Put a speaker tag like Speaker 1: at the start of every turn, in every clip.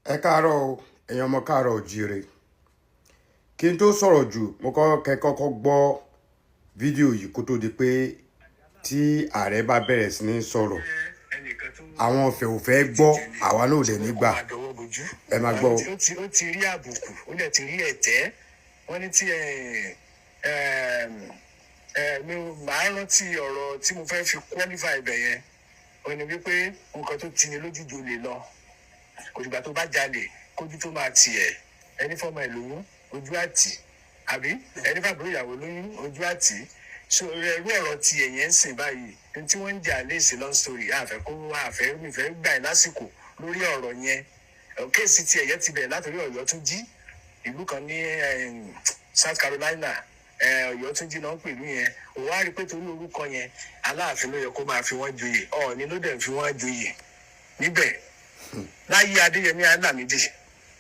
Speaker 1: Ẹ káàárọ̀ o, ẹ̀yin ọmọ káàárọ̀ oòjíire. Kí n tó sọ̀rọ̀ jù, mo kọ́kọ́ gbọ́ fídíò yìí kó tó di pé tí ààrẹ bá bẹ̀rẹ̀ sí ní sọ̀rọ̀. Àwọn ọ̀fẹ́ ò fẹ́ gbọ́, àwa náà ò dẹ̀ ní gbà. Ẹ máa gbọ́.
Speaker 2: Ó ti rí àbùkù, ó dẹ̀ ti rí ẹ̀tẹ́. Wọ́n ní tí mi máa rántí ọ̀rọ̀ tí mo fẹ́ fi qualify ibẹ̀ yẹn. Ó ní wípé nǹkan tó ti ní lójú jò lè lọ. Kò dìgbà tó bá jalè kójú tó máa tiẹ̀. Ẹni fọ́mọ ẹ̀ lóyún ojú àtì, àbí ẹni fàbúrò ìyàwó lóyún ojú àtì. So ẹrú ọ̀rọ̀ ti ẹ̀yẹ́ ń sìn báyìí ní tí wọ́n ń jà lé sí long story àfẹ́ gbà ẹ̀ lásìkò lórí ọ̀rọ̀ yẹn. Kéèsì ti ẹ̀yẹ́ ti bẹ̀rẹ̀ látòrí Ọ̀yọ́ tún jí ìlú kan ní South Carolina. Ọ̀yọ́ tún jí náà ń pèlú yẹn. Òun á rí pé torí orúkọ yẹn Aláàfin ló yẹ kó máa fi wọ́n joyè. Ọọ̀ni ló dẹ̀ fi wọ́n joyè níbẹ̀. Láyé Adéyẹmí Alámídì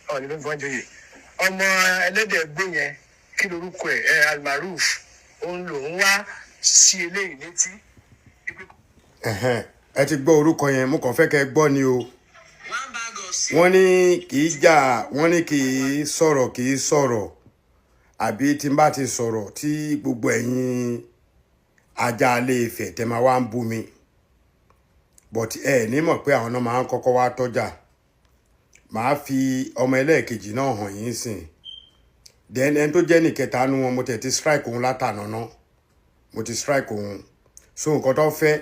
Speaker 2: Ọọ̀ni ló fi wọ́n joyè. Ọmọ ẹlẹ́dẹ̀ gbé yẹn kí lorúkọ ẹ̀ Almaroof òun lòun wá sí eléyìí létí.
Speaker 1: Ẹ ti gbọ́ orúkọ yẹn, mo kàn fẹ́ kẹ́ gbọ́ ni o. Wọ́n ní kì í jà, wọ́n ní kì í sọ̀rọ̀ àbí tí n bá ti sọ̀rọ̀ tí gbogbo ẹ̀yin ajá Ilé Ifẹ̀ tẹ́ máa wá ń bú mi. But ẹ ní mọ̀ pé àwọn náà máa ń kọ́kọ́ wá tọ́jà. Màá fi ọmọ ẹlẹ́ẹ̀kejì náà hàn yín sìn. Then ẹni tó jẹ́ nìkẹta nu wọn mo tẹ̀ ti strike òun látànà náà. Mo ti strike òun. So nǹkan tó fẹ́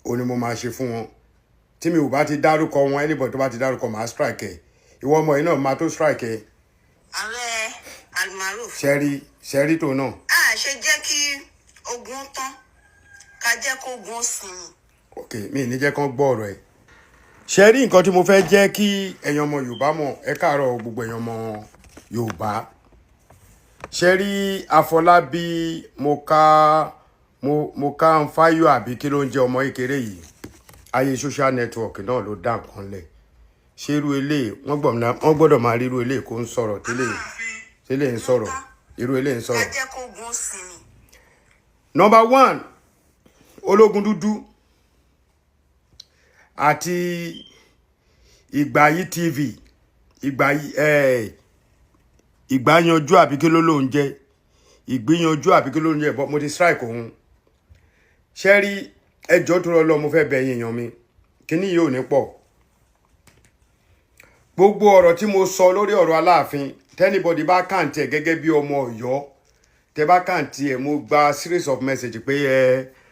Speaker 1: òun ni mo máa ṣe fún wọn. Tí mi ò bá ti dárúkọ wọn, anybody tó bá ti dárúkọ máa strike ẹ̀. Ìwọ ọmọ yìí náà máa tó strike ẹ̀.
Speaker 3: Aare Almaroof.
Speaker 1: Ṣẹ́rí tó náà.
Speaker 3: Ṣe jẹ́ kí ogun tán ká jẹ́ kó ogun sinmi.
Speaker 1: Ok, mi ní jẹ́ kán gbọ́ ọ̀rọ̀ ẹ̀. Ṣé rí nǹkan tí mo fẹ́ jẹ́ kí ẹ̀yin ọmọ Yorùbá mọ̀, ẹ káàárọ̀ gbogbo ẹ̀yin ọmọ Yorùbá. Ṣé rí Afọlábí mo ká ń fáyọ̀ àbí kí ló ń jẹ́ ọmọ kékeré yìí. Ayé social network náà ló dá nǹkan lẹ̀. Ṣé irú eléyìí wọ́n gbọ́dọ̀ máa rí irú eléyìí kó ń sọ̀rọ̀ tẹ́lẹ̀ ń sọ̀rọ̀ irú eléyìí ń sọ̀rọ̀.
Speaker 3: Ẹ jẹ́ kó ogun sinmi.
Speaker 1: Number 1, Ologundudu àti Ìgbàyí TV, ìgbàyanjú àbí kí ló ń jẹ́, ìgbìyànjú àbí kí ló ń jẹ́, but mo ti strike òun. Ṣé rí ẹjọ́ tó lọ mo fẹ́ bẹ̀ yín èèyàn mi, kíní yìí ò ní pọ̀. Gbogbo ọ̀rọ̀ tí mo sọ lórí ọ̀rọ̀ Aláàfin, tẹ́nibọ̀dì bá kàǹtì ẹ̀ gẹ́gẹ́ bí ọmọ Ọ̀yọ́, tẹ́ bá kàǹtì ẹ̀, mo gba series of message pé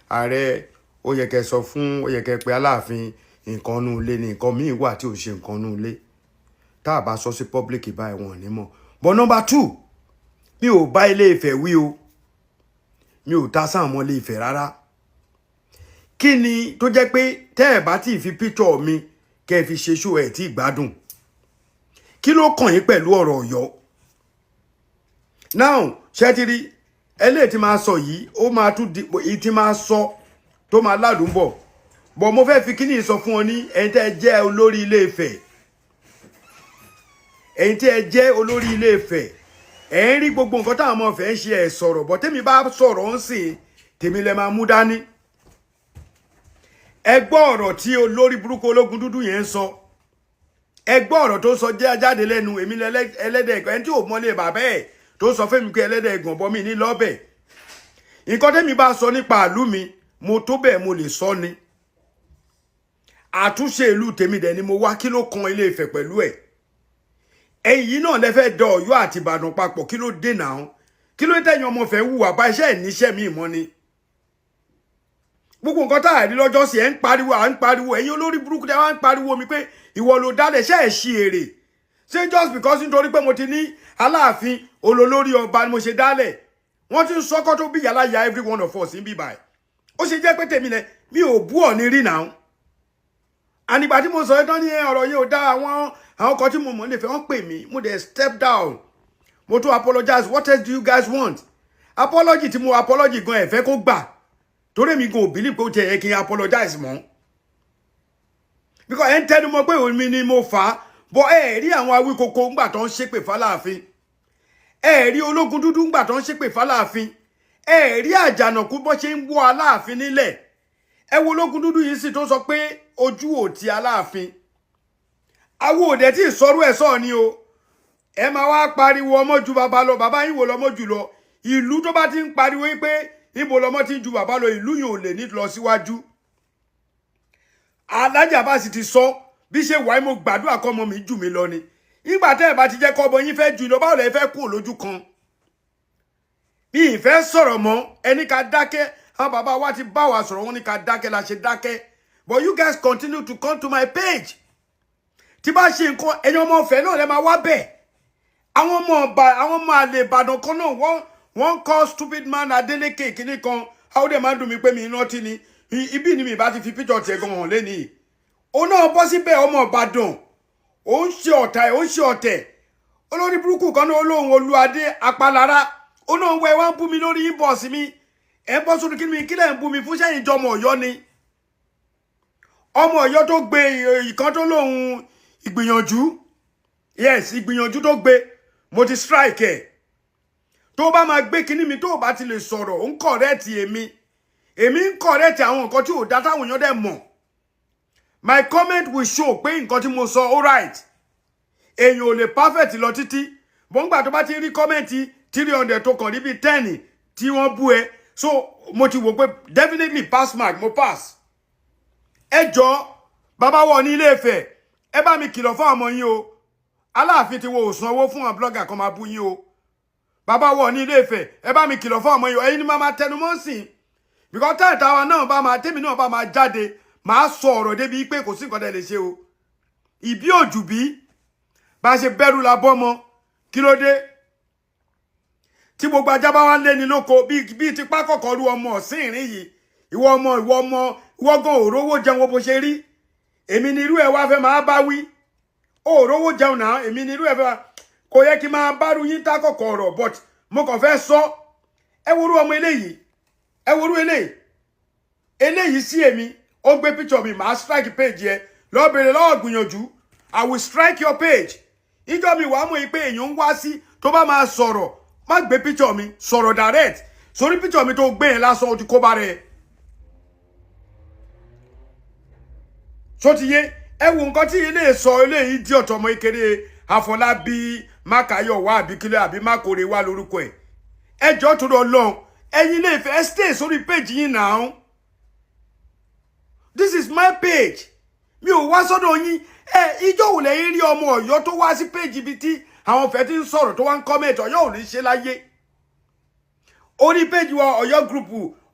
Speaker 1: ààrẹ ó yẹ kẹ́ sọ fún, ó yẹ kẹ́ pé Aláàfin nǹkan nú ilé ni nǹkan míì wà tí ò ṣe nǹkan nú ilé. Tá a bá sọ sí public báyìí wọn ò ní mọ̀. But number 2, mi ò bá Ilé Ifẹ̀ wí o. Mi ò ta sáwọn ọmọ Ilé Ifẹ̀ rárá. Kí ni tó jẹ́ pé tẹ́ ẹ̀ bá tí fi picture mi kẹ́ fi ṣe show ẹ̀ tí gbádùn. Kí ló kàn yín pẹ̀lú ọ̀rọ̀ Ọ̀yọ́? Now, ṣé ti rí eléyìí tí máa sọ yìí, ó máa tún di èyí tí máa sọ tó máa ládùn bọ̀. But mo fẹ́ fi kíní sọ fún ọ ní ẹ̀yin tẹ́ ẹ jẹ́ olórí Ilé Ifẹ̀. Ẹ̀yin tí ẹ jẹ́ olórí Ilé Ifẹ̀. Ẹ ń rí gbogbo nǹkan táwọn ọmọ Ifẹ̀ ń ṣe ẹ̀ sọ̀rọ̀, but tèmi bá sọ̀rọ̀ ń sìn, tèmi lẹ máa mú dání. Ẹ gbọ́ ọ̀rọ̀ tí olórí burúkú Ológundúdú yẹn ń sọ. Ẹ gbọ́ ọ̀rọ̀ tó sọ jáde lẹ́nu èmi ẹlẹ́dẹ̀ ẹ̀gbọ́n, ẹni tí ò mọ́lé bàbá ẹ̀ tó sọ fẹ́mi pé ẹlẹ́dẹ̀ ẹ̀gbọ́n bọ́ mi ní lọ́bẹ̀. Nǹkan tèmi bá sọ nípa ìlú mi, mo tó bẹ́ẹ̀ mo lè sọ ni. Àtúnṣe ìlú tèmi dẹ̀ ni mo wá, kí ló kan Ilé Ifẹ̀ pẹ̀lú ẹ̀. Ẹ̀yin náà lẹ fẹ́ dọ Ọ̀yọ́ àti Ìbàdàn papọ̀, kí ló dé náà? Kí ló tẹ̀yin ọmọ Ifẹ̀ hùwà bá iṣẹ́ ìníṣẹ́ mi mọ́ ni? Gbogbo nǹkan tá a rí lọ́jọ́ sí ẹ̀ ń pariwo ẹ̀yin olórí burúkú tẹ́ wá ń pariwo mi pé ìwọ ló dálẹ̀ ṣe ẹ̀ ṣí èrè. Ṣé just because nítorí pé mo ti ní Aláàfin olólórí ọba ni mo ṣe dálẹ̀? Wọ́n ti ń sọ́kọ́ tó bí yàrá ya every one of us ń bí báyìí. Ó ṣe jẹ́ pé tèmi lẹ mi ò bú ọ̀ ní rí náà. Ànígbà tí mo sọ ẹ́ tán ní ọ̀rọ̀ yẹn ò dá àwọn kan tí mo mọ̀ nífẹ̀ẹ́ wọ́n pè mí, mo dẹ̀ step down. Mo tún apologize. What else do you guys want? Apology tí mo apology gan ẹ fẹ́ kó gbà. Torí mi go believe pé ó jẹ́ kí n apologize mọ́. Because ẹ ń tẹnu mọ́ pé èmi ni mo fà á. But ẹ rí àwọn Awíkoko ńgbà tó ń ṣépè f'Aláàfin. Ẹ rí Ológundúdú ńgbà tó ń ṣépè f'Aláàfin. Ẹ rí Àjànàkú bó ṣe ń wọ́ Aláàfin nílẹ̀. Ẹ wo Ológundúdú yìí sì tó sọ pé ojú ò ti Aláàfin. awo ò dẹ̀ tí sọ̀rọ̀ ẹ̀ sọ ni o ẹ máa wá pariwo ọmọ ju bàbá lọ bàbá yín wò lọ́mọ jù lọ ìlú tó bá ti ń pariwo pé níbo lọ́mọ ti ń ju bàbá lọ ìlú yìí ò lè ní lọ síwájú alájà bá sì ti sọ bí ṣe wà mo gbàdúrà kọ́ ọmọ mi jù mí lọ ni nígbà tẹ́ ẹ̀ bá ti jẹ́ kọ́ ọmọ yín fẹ́ jù lọ báwo lẹ fẹ́ kú lójú kan bí ìfẹ́ sọ̀rọ̀ mọ́ ẹni ká dákẹ́ àwọn bàbá wa ti bá wa sọ̀rọ̀ wọn ní ká dákẹ́ la ṣe dákẹ́ but you guys continue to come to my page tí bá ṣe nǹkan ẹ̀yin ọmọ ọ̀fẹ́ náà lẹ máa wá bẹ̀ àwọn ọmọ àlè Ìbàdàn kan náà wọ́n call stupid man Adeleke kìíní kan àwọn dẹ̀ máa ń dùn mí pé mi iná tí ni ibi ni mi bá ti fi picture tiẹ̀ gan hàn lẹ́nìí òun náà bọ́ síbẹ̀ ọmọ Ìbàdàn ó ń ṣe ọ̀tá ẹ̀ ó ń ṣe ọ̀tẹ̀ olórí burúkú kan náà olóhùn Olúadé apalára ó náà wọ ẹ wá ń bú mi lórí inbox mi ẹ bọ́ sórí kí ni kílẹ̀ ń bú mi fún sẹ́yìn jọmọ Ọ̀yọ́ ni ọmọ Ọ̀yọ́ tó gbé ìkan tó lóhùn ìgbìyànjú yes ìgbìyànjú tó gbé mo ti strike ẹ̀ tó bá máa gbé kíní mi tó bá ti lè sọ̀rọ̀ ó ń correct èmi ń correct àwọn nǹkan tí ò dá táwọn èèyàn dẹ̀ mọ̀ my comment will show pé nǹkan tí mo sọ all right èèyàn ò lè perfect lọ títí bọ́ngbà tó bá ti rí kọ́mẹ́ǹtì 300 tó kàn níbi 10 tí wọ́n bú ẹ so mo ti wò pé definitely pass mark mo pass ẹ jọ bàbá wọ ní Ilé Ifẹ̀ ẹ bá mi kìlọ̀ fún ọmọ yín o Aláàfin ti wo òsùn owó fún àwọn blogger kan máa bú yín o bàbá wọ ní Ilé Ifẹ̀ ẹ bá mi kìlọ̀ fún ọmọ yín o ẹ̀yin ni máa tẹnu mọ́ sìn because táì táwa náà bá máa tèmi náà bá máa jáde máa sọ ọ̀rọ̀ débi pé kò sí nǹkan tẹ́ lè ṣe o ìbí òjù bí bá ṣe bẹ̀rù la bọ́mọ kí ló dé tí gbogbo ajá bá wá lé ní lóko bí ti pákọ̀kọ̀ ru ọmọ ọ̀sìn ìrìn yìí ìwọ gan òrówó jẹun bó ṣe rí èmi ni irú ẹ̀ wá fẹ́ máa bá wí òrówó jẹun náà èmi ni irú ẹ̀ fẹ́ kò yẹ kí máa bá ru yín tákọ̀kọ̀ ọ̀rọ̀ but mo kàn fẹ́ sọ ẹ worú ọmọ eléyìí ẹ worú eléyìí sí èmi ó gbé picture mi máa strike page yẹ lọ bèrè lọ́wọ́ gbìyànjú I will strike your page ìjọ mi wàá mọ̀ pé èèyàn ń wá sí tó bá máa sọ̀rọ̀ má gbé picture mi sọ̀rọ̀ direct sórí picture mi tó gbé yẹn lásán ó ti kó bá rẹ̀ so ti yé ẹ wo nǹkan tí ilé sọ eléyìí di ọ̀tọ̀ ọmọ ìkéré Àfọlábí Mákayọ̀wá àbí kílẹ̀ àbí Mákòrè wá lórúkọ ẹ̀ ẹ jọ tó lọ lọ ẹ̀yin Ilé Ifẹ̀ ẹ stay sórí page yín now this is my page mi ò wá sọ́dọ̀ yín ìjọ wò lẹ́yìn rí ọmọ Ọ̀yọ́ tó wá sí page ibi tí àwọn fẹ́ ti ń sọ̀rọ̀ tó wá ń comment Ọ̀yọ́ ò ní ṣe láyé orí page wa Ọ̀yọ́ group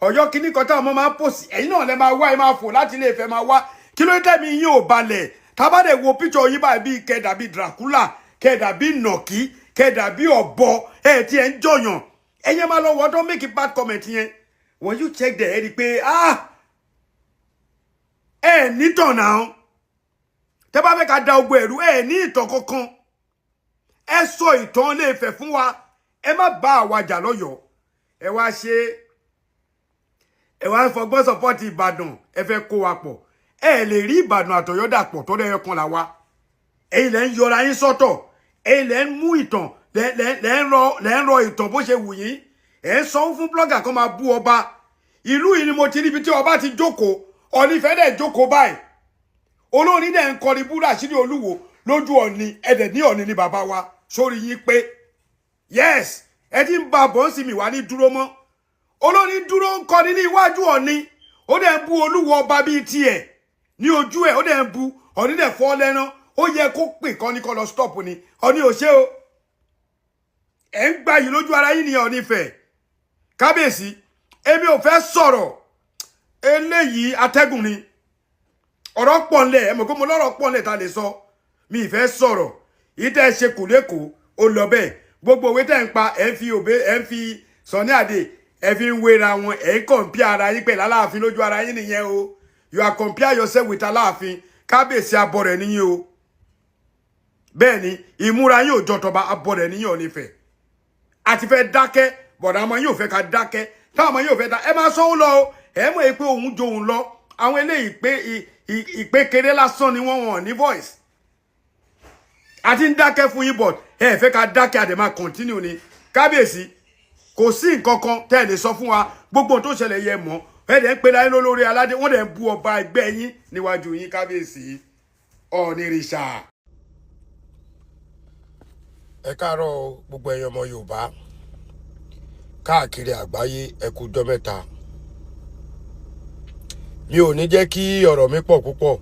Speaker 1: Ọ̀yọ́ kíní kan táwọn ọmọ máa ń post ẹ̀yin náà lẹ máa wá ẹ máa fò láti Ilé Ifẹ̀ máa wá kí ló dé mi yín ò balẹ̀ tábàdé wo picture yín báyìí bí kẹ́dà bí Dracula kẹ́dà bí nàkí kẹ́dà bí ọ̀bọ tí ẹ ń jọyàn ẹ̀yin máa lọ wọ́n tó make bad comment yẹn when you check there ẹ rí pé nítàn náà tẹ́ bá fẹ́ ká da ogbó ẹ̀rú ní ìtàn kankan ẹ sọ ìtàn Ilé Ifẹ̀ fún wa ẹ má bá àwa jà lọ́yọ̀ọ́ ẹ wá ń fọgbọ́n support Ìbàdàn ẹ fẹ́ kó wa pọ̀ ẹ lè rí Ìbàdàn àtọ̀yọ́ dàpọ̀ tó dẹ́yẹ kan là wa ẹ̀yin lẹ́ ń yọra yín sọ́tọ̀ ẹ̀yin lẹ́ ń mú ìtàn lẹ́ ń rọ ìtàn bó ṣe wù yín ẹ ń sanwó fún blogger kan máa bú ọba ìlú yìí ni mo ti ríbi tí ọba ti jókòó Ọ̀ọ̀ni fẹ́ dẹ̀ jókòó báyìí olórin dẹ̀ ń kọrin búra sírí Olúwo lójú Ọ̀ọ̀ni ẹ̀dẹ̀ ní Ọ̀ọ̀ni ni bàbá wa sórí yín pé yes ẹ ti ń ba bọ́ǹsì mi wá ní dúró mọ́ olórin dúró ń kọrin ní iwájú Ọ̀ọ̀ni ó dẹ̀ ń bú Olúwo ọba bíi tiẹ̀ ní ojú ẹ̀ ó dẹ̀ ń bú Ọ̀ọ̀ni dẹ̀ fọ́ lẹ́rán ó yẹ kó pè kán ní kó lọ stop ni Ọ̀ọ̀ni ò ṣe o ẹ̀ ń gbà yìí lójú ara yín ní Ọ̀ọ̀ni fẹ̀ kábíyèsí èmi ò fẹ́ sọ̀rọ̀ eléyìí atẹ́gùn ni ọ̀rọ̀ pọ̀ ńlẹ̀ ẹ mọ̀ pé mo lọ́rọ̀ pọ̀ ńlẹ̀ ta lè sọ mi ìfẹ́ sọ̀rọ̀ yìí tẹ́ ṣe kù lẹ́kọ̀ọ́ ó lọ bẹ́ẹ̀ gbogbo òwe tẹ́ ń pa ẹ̀ ń fi Sunny Adé ẹ̀ fi ń wéra wọn ẹ̀ ń compare ara yín pẹ̀lú Aláàfin lójú ara yín nìyẹn o you are compare yourself with Aláàfin kábíyèsí abọ́ rẹ̀ níyìn o bẹ́ẹ̀ ni ìmúra yín ò jọ tọba abọ́ rẹ̀ níyìn Ọ̀ọ̀ni Ifẹ̀ àti fẹ́ dákẹ́ bọ̀dà ọmọ yín ò fẹ́ ká dákẹ́ táwọn ọmọ yín ò fẹ́ dá ẹ máa sọ́wọ́ lọ o ẹ mọ̀ pé òun jo òun lọ àwọn eléyìí pé ìpè kéré lásán ni wọ́n ní voice àti ń dákẹ́ fún yín but ẹ fẹ́ ká dákẹ́ àdè máa continue ni kábíyèsí kò sí nǹkan kan tẹ́ ẹ lè sọ fún wa gbogbo tó ṣẹlẹ̀ yẹ mọ́ ẹ dẹ̀ ń pe láyé lólórí aládé wọ́n dẹ̀ ń bú ọba ẹgbẹ́ yín níwájú yín kábíyèsí Ọ̀ọ̀nìrìṣà. Ẹ káàárọ̀ gbogbo ẹ̀yin ọmọ Yorùbá káàkiri àgbáyé ẹ kú ọjọ́ mẹ́ta. Mi ò ní jẹ́ kí ọ̀rọ̀ mi pọ̀ púpọ̀.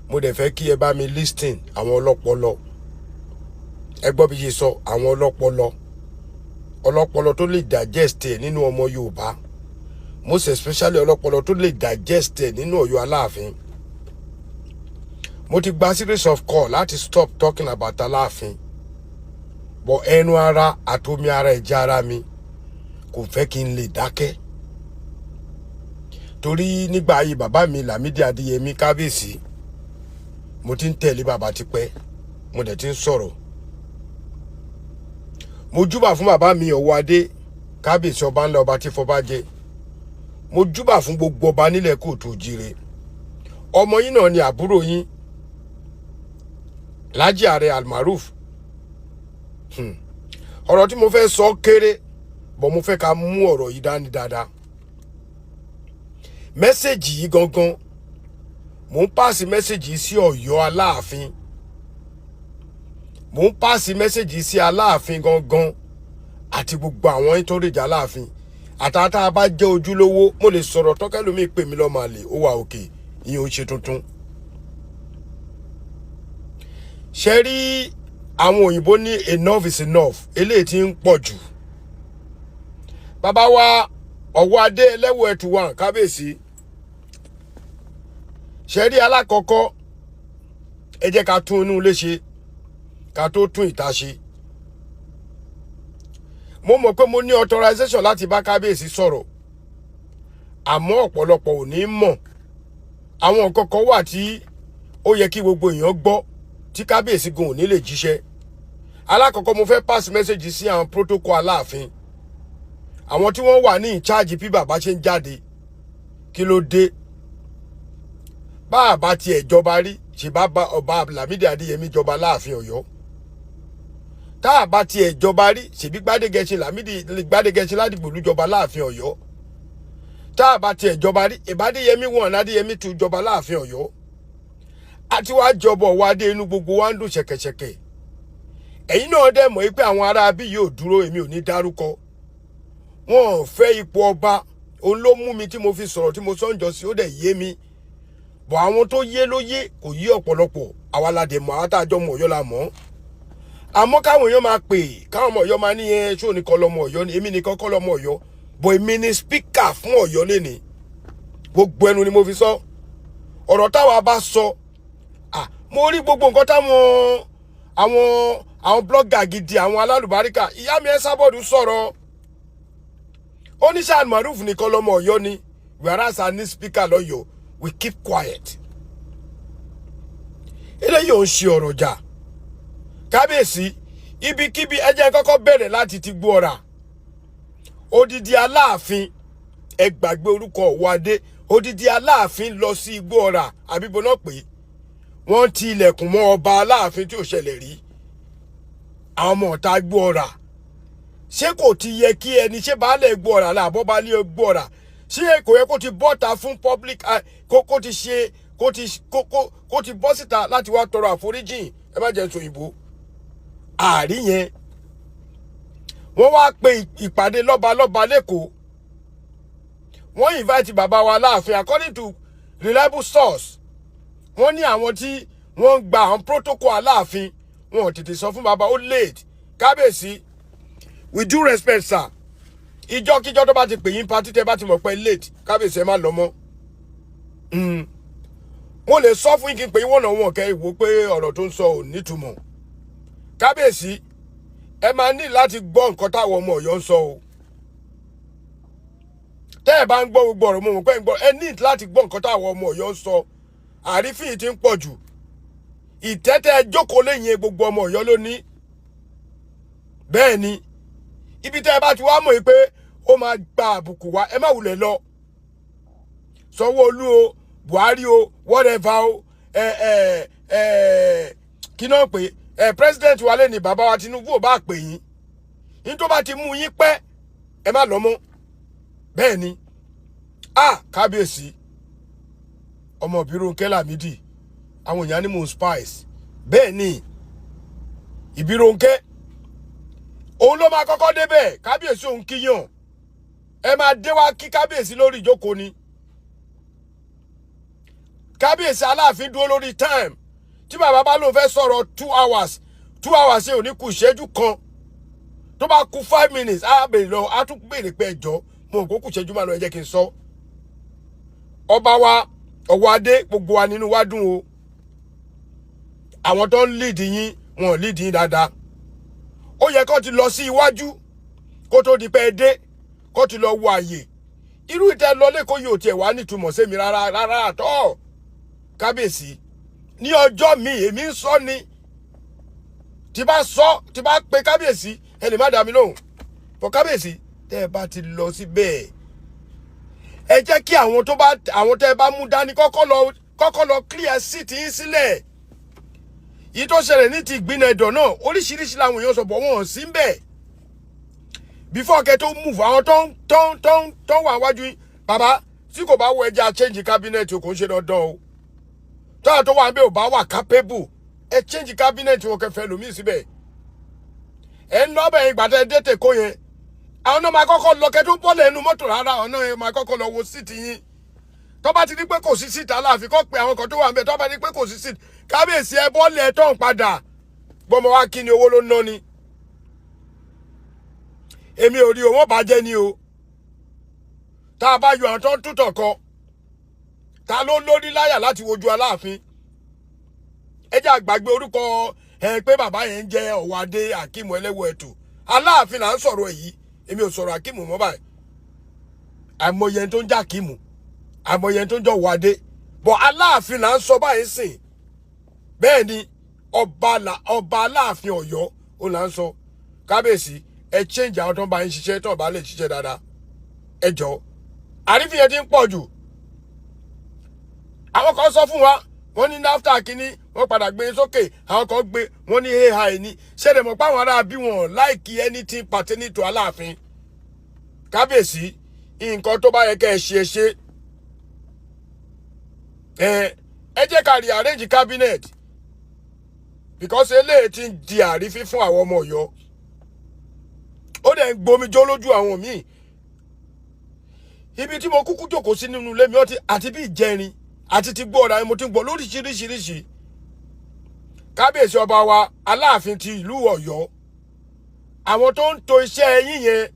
Speaker 1: Mo dẹ̀ fẹ́ kí ẹ bá mi listen àwọn ọlọ́pọlọ. Ẹ gbọ́ bí ṣe sọ àwọn ọlọ́pọlọ tó lè digest ẹ̀ nínú ọmọ Yorùbá. Most especially ọlọ́pọlọ tó lè digest ẹ̀ nínú Ọ̀yọ́ Aláàfin. Mo ti gba series of call láti stop talking about Aláàfin. But ẹnu ara àtomi ara ẹ̀jẹ̀ ara mi kò fẹ́ kí n lè dákẹ́. Torí nígbà ayé bàbá mi Lámídì Adéyẹmí Kábíyèsí, mo ti ń tẹ̀lé bàbá tipẹ́, mo dẹ̀ ti ń sọ̀rọ̀. Mo júbà fún bàbá mi Owoade Kábíyèsí ọba ńlá ọba tí fọba jẹ. Mo júbà fún gbogbo ọba nílẹ̀ Kóòtù Òjìrè. Ọmọ yín náà ni àbúrò yín Lájí Aare Almaroof. Ọ̀rọ̀ tí mo fẹ́ sọ kéré, bọ̀ mo fẹ́ ká mú ọ̀rọ̀ yìí dání dáadáa. Mẹ́sẹ̀jì yìí gangan, mo ń pàṣẹ mẹ́sẹ̀jì sí Ọ̀yọ́ Aláàfin. Mo ń pàṣẹ mẹ́sẹ̀jì sí Aláàfin gangan àti gbogbo àwọn ìtòrìjà Aláàfin. Àtàtà bá jẹ́ ojúlówó, mo lè sọ̀rọ̀ tọ́kẹ́lómi pè mí lọ́mọ àlè, ó wà òkè, ìyẹn ò ṣe tuntun. Ṣé rí àwọn òyìnbó ní enough is enough, eléyìí tí ń pọ̀ jù. Bàbá wa Owoade ẹlẹ́wọ̀ ẹ̀tù wà Kábíyèsí. Ṣé rí alákọ̀ọ́kọ́, ẹ jẹ́ ká tún inú ilé ṣe, ká tó tún ìta ṣe. Mo mọ̀ pé mo ní authorization láti bá Kábíyèsí sọ̀rọ̀, àmọ́ ọ̀pọ̀lọpọ̀ ò ní mọ̀. Àwọn nǹkan kan wà tí ó yẹ kí gbogbo èèyàn gbọ́ tí Kábíyèsí gan ò ní lè jíṣẹ́. Alákọ̀ọ́kọ́ mo fẹ́ pass message sí àwọn protocol Aláàfin. Àwọn tí wọ́n wà ní in charge bí bàbá ṣe ń jáde. Kí ló dé? Bá ti ẹ̀ jọba rí, ṣe bá ọba Lámídì Adéyẹmí jọba láàfin Ọ̀yọ́. Tá bá ti ẹ̀ jọba rí, ṣebí GBEDE-GBEYO Ládìgbòlú jọba láàfin Ọ̀yọ́. Tá bá ti ẹ̀ jọba rí, Adéyẹmí 1 Adéyẹmí 2 jọba láàfin Ọ̀yọ́. Àti wá jọba Owoade inú gbogbo wa ń dùn ṣẹ̀kẹ̀ṣẹ̀kẹ̀. Ẹ̀yin náà dẹ̀ mọ̀ pé àwọn ará bí yóò dúró, èmi ò ní dárúkọ. Wọ́n fẹ́ ipò ọba, òun ló mú mi tí mo fi sọ̀rọ̀ tí mo sọ́njọ́ sí, ó dẹ̀ yé mi. Bọ̀ àwọn tó yé ló yé, kò yé ọ̀pọ̀lọpọ̀. Àwa la dẹ̀ mọ̀, àwọn tá jọ mọ̀ Ọ̀yọ́ la mọ̀. Àmọ́ káwọn èèyàn máa pè, káwọn ọmọ Ọ̀yọ́ máa ní ẹ ṣó nìkan lọmọ Ọ̀yọ́ ni, èmi nìkan kọ́ lọmọ Ọ̀yọ́. Bọ̀ èmi ni speaker fún Ọ̀yọ́ lénìí. Gbogbo ẹnu ni mo fi sọ. Ọ̀rọ̀ táwa bá sọ, mo rí gbogbo nǹkan táwọn àwọn blogger gidi, àwọn alálùbáríkà. Ìyá mi Ẹsábọ̀dù sọ̀rọ̀. Ó ní Aare Almaroof nìkan lọmọ Ọ̀yọ́ ni, whereas a ní speaker lọ́yọ̀, we keep quiet. Eléyìí ò ń ṣe ọ̀rọ̀ jà. Kábíyèsí, ibikíbi ẹ jẹ́ kọ́kọ́ bẹ̀rẹ̀ láti ti Gbọ́ra. Odidi Aláàfin, ẹ gbàgbé orúkọ Owoade, odidi Aláàfin lọ sí Gbọ́ra, àbíbo náà pé wọ́n ti ilẹ̀kùn mọ́ ọba Aláàfin tí ò ṣẹlẹ̀ rí. Àwọn ọmọ ọ̀tá Gbọ́ra. Ṣé kò ti yẹ kí ẹni ṣe baálẹ̀ Gbọ́ra láàbọ̀ bá lé Gbọ́ra? Ṣé kò yẹ kó ti bọ́ta fún public kó ti bọ́ síta láti wá tọrọ àforíjìn? Ẹ má jẹ́ sòyìnbó. Àárí yẹn. Wọ́n wá pe ìpàdé lọ́balọ́ba lẹ́kọ̀ọ́. Wọ́n invite bàbá wa Aláàfin according to reliable source. Wọ́n ní àwọn tí wọ́n gba àwọn protocol Aláàfin, wọn ò tètè sọ fún bàbá, ó late. Kábíyèsí, with due respect sir, ìjọ́kíjọ́ tó bá ti pè yín party tẹ́ bá ti mọ̀ pé late, Kábíyèsí ẹ má lọ mọ́. Mo lè sọ fún yín kí n pè yín wọ́n kẹ́ ìwò pé ọ̀rọ̀ tó ń sọ ò nítumọ̀. Kábíyèsí, ẹ máa ní láti gbọ́ nǹkan táwọn ọmọ Ọ̀yọ́ ń sọ o. Tẹ́ ẹ bá ń gbọ́ gbogbo ọ̀rọ̀ mo mọ̀ pé ń gbọ́, ẹ ní láti gbọ́ nǹkan táwọn ọmọ Ọ̀yọ́ ń sọ. Àrífín ti ń pọ̀ jù. Ìtẹ́tẹ́ jókòó lẹ́yìn gbogbo ọmọ Ọ̀yọ́ ló ní. Bẹ́ẹ̀ ni, ibi tẹ́ ẹ bá ti wá mọ̀ pé ó máa gba àbùkù wá, ẹ má wulẹ̀ lọ. Sanwó-Olú o, Buhari o, whatever o, kí náà pé president wa lẹ́ni bàbá wa Tinubu ò bá pè yín. Yín tó bá ti mú yín pẹ́, ẹ má lọ mọ́. Bẹ́ẹ̀ ni, Kábíyèsí, ọmọ Bírúnkẹ́ Lámídì, àwọn èèyàn ní mo spice. Bẹ́ẹ̀ ni, Ìbírónkẹ́ òun ló máa kọ́kọ́ débẹ̀ kábíyèsí òun kíyàn ẹ máa dé wá kí kábíyèsí lórí ìjókòó ni kábíyèsí Aláàfin dúró lórí time tí bàbá bá lóun fẹ́ sọ̀rọ̀ 2 hours 2 hours ò ní kù ìṣẹ́jú kan tó bá kù 5 minutes á bèrè lọ á tún bèrè pé ẹjọ́ mo kò kù ìṣẹ́jú máa lọ ẹ jẹ́ kí n sọ ọba wa Owoade gbogbo wa nínú wa dùn o àwọn tó ń lead yín wọn lead yín dáadáa ó yẹ kó ti lọ sí iwájú kó tó di pé dé kó ti lọ wo àyè irú ìtẹ́ lọ lẹ́kọ̀ọ́ yóò tiẹ̀ wá nítumọ̀ sẹ́mi rárá àtọ́ kábíyèsí ní ọjọ́ mi èmi ń sọ ni tí bá pe kábíyèsí ẹni má dá mi lóhùn fọ kábíyèsí tẹ́ ẹ bá ti lọ síbẹ̀ ẹ jẹ́ kí àwọn tẹ́ ẹ bá mú dání kọ́kọ́ lọ clear seat yín sílẹ̀ yìí tó ṣẹlẹ̀ ní ti ìgbìnà ẹ̀dọ̀ náà oríṣiríṣi làwọn èèyàn sọ bọ̀ wọ́n sí ń bẹ̀ before kẹ́ tó move àwọn tó wà wájú yín bàbá tí kò bá wọ ẹja change cabinet kò ń ṣe dandan o táwọn tó wà ń bẹ̀ ò bá wà capable ẹ change cabinet wọn kẹfẹ́ lómi síbẹ̀ ẹ ń lọ bẹ̀ ìgbà tẹ́ dé tèkó yẹn àwọn náà máa kọ́kọ́ lọ kẹ́ tó bọ́ọ̀lù ẹnu mọ́tò rárá àwọn náà máa kọ́kọ́ lọ wo síìtì yín tó bá ti ní pé kò sí síìtì Aláàfin kó pe àwọn kan tó wà ń bẹ̀ tó bá ní pé kò sí síìtì kábíyèsí ẹ bọ́ọ̀lù ẹ tó ń padà gbọ́mọ wá kí ni owó ló ná ni èmi ò rí owó bàjẹ́ ni o tá a bá yọ àwọn tó ń tútọ̀ kọ ta ló lórí láyà láti wojú Aláàfin ẹ jẹ́ àgbàgbé orúkọ pé bàbá yẹn ń jẹ́ Owoade Akeem ẹlẹ́wọ̀ ẹ̀tù Aláàfin là ń sọ̀rọ̀ èyí èmi ò sọ̀rọ̀ Akeem mọ́ báyìí àìmọye tó ń jẹ́ Akeem àìmọye tó ń jẹ́ Owoade bọ̀ Aláàfin là ń sọ báyìí sìn bẹ́ẹ̀ ni ọba Aláàfin Ọ̀yọ́ ó là ń sọ kábíyèsí ẹ change àwọn tó ń bá yín ṣiṣẹ́ tó ń bá lè ṣiṣẹ́ dáadáa ẹ jọ àrífín yẹn ti ń pọ̀ jù àwọn kan sọ fún wa wọ́n ní NAFTA kínní wọ́n padà gbé sókè àwọn kan gbé wọ́n ní AI ní ṣẹlẹ̀ mọ̀ páwọn ará bí wọn láìkí anything pertaining to Aláàfin kábíyèsí nǹkan tó bá yẹ kẹ́ ẹ ṣe ẹ jẹ́ ká rearrange cabinet because eléyìí ti ń di àrífín fún àwọn ọmọ Ọ̀yọ́ ó dẹ̀ ń gbomijó lójú àwọn míì ibi tí mo kúkú jókòó sí nínú ilé mi àti bí ìjẹrin àti ti gbọ́ ọ̀rọ̀ mo ti ń gbọ́ lóríṣiríṣiríṣi kábíyèsí ọba wa Aláàfin ti ìlú Ọ̀yọ́ àwọn tó ń to iṣẹ́ yín yẹn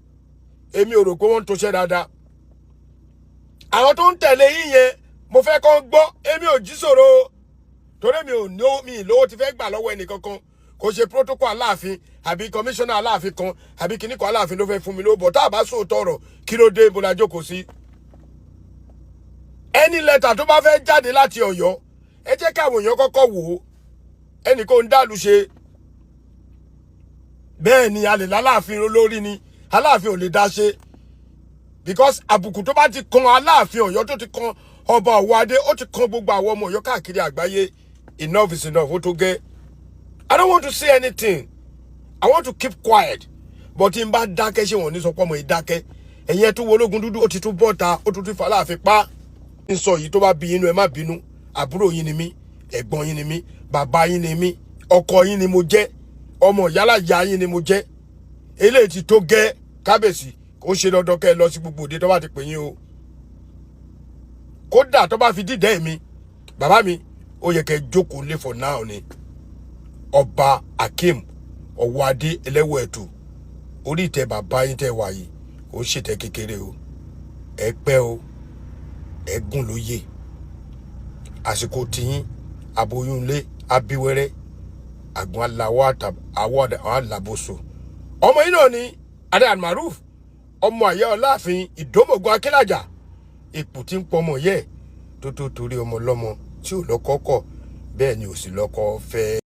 Speaker 1: èmi ò rò pé wọ́n ń toṣẹ́ dáadáa àwọn tó ń tẹ̀lé yín yẹn mo fẹ́ kọ́ gbọ́ èmi ò jí sọ̀rọ̀ torí mi lówó ti fẹ́ gbà lọ́wọ́ ẹnì kankan kò ṣe protocol Aláàfin àbí commissioner Aláàfin kan àbí kíníkan Aláàfin ló fẹ́ fún mi lówó bọ̀ tá a bá sòótọ́ ọ̀rọ̀ kí ló dé ibo la jókòó sí. ẹni lẹ́tà tó bá fẹ́ jáde láti Ọ̀yọ́ ẹ jẹ́ káwọn èèyàn kọ́kọ́ wò ó ẹnì kò ń dàlú ṣe bẹ́ẹ̀ ni a lè láláàfin olórí ni Aláàfin ò lè dá ṣe because àbùkù tó bá ti kan Aláàfin Ọ̀yọ́ tó ti kan ọba Owoade ó ti kan gbogbo àwọn ọmọ Ọ̀yọ́ káàkiri àgbáyé enough is enough ó tó gẹ́. I don't want to say anything. I want to keep quiet. But in bá dákẹ́ ṣé wọ́n ní sọ pé ọmọ ìdákẹ́. Ẹ̀yin ẹ tún wo Ológundúdú ó ti tún bọ́ta ó tún fa Aláàfin pa. Ń sọ yìí tó bá bí inú ẹ má bínú. Àbúrò yín ni mí, ẹ̀gbọ́n yín ni mí, bàbá yín ni mí, ọkọ yín ni mo jẹ́, ọmọ yálà ya yín ni mo jẹ́. Eléyìí ti tó gẹ́ kábíyèsí kó ṣe dandan kẹ́ ẹ lọ sí gbogbo òde tó bá ti pè yín o. Kódà tó bá fi dídẹ́ mi, bàbá mi, ó yẹ kẹ́ jókòó lé for now ni. Ọba Akeem Owoade ẹlẹ́wọ̀ ẹ̀tù orí ìtẹ́ bàbá yín tẹ́ wà yìí kò ń ṣètẹ́ kékeré o ẹ pẹ́ o ẹ gùn lóye àsìkò tiyín aboyúnlé abíwẹ́rẹ́ àgbọn aláwọ̀ àwọn alábòsò ọmọ yìí náà ni Aare Almaroof ọmọ àyà Ọláàfin ìdómògùn akínlájà ipò tí ń pọmọ yẹ tó torí ọmọ lọ́mọ tí ò lọ́kọ kọ̀ bẹ́ẹ̀ ni ò sì lọ́kọ fẹ́.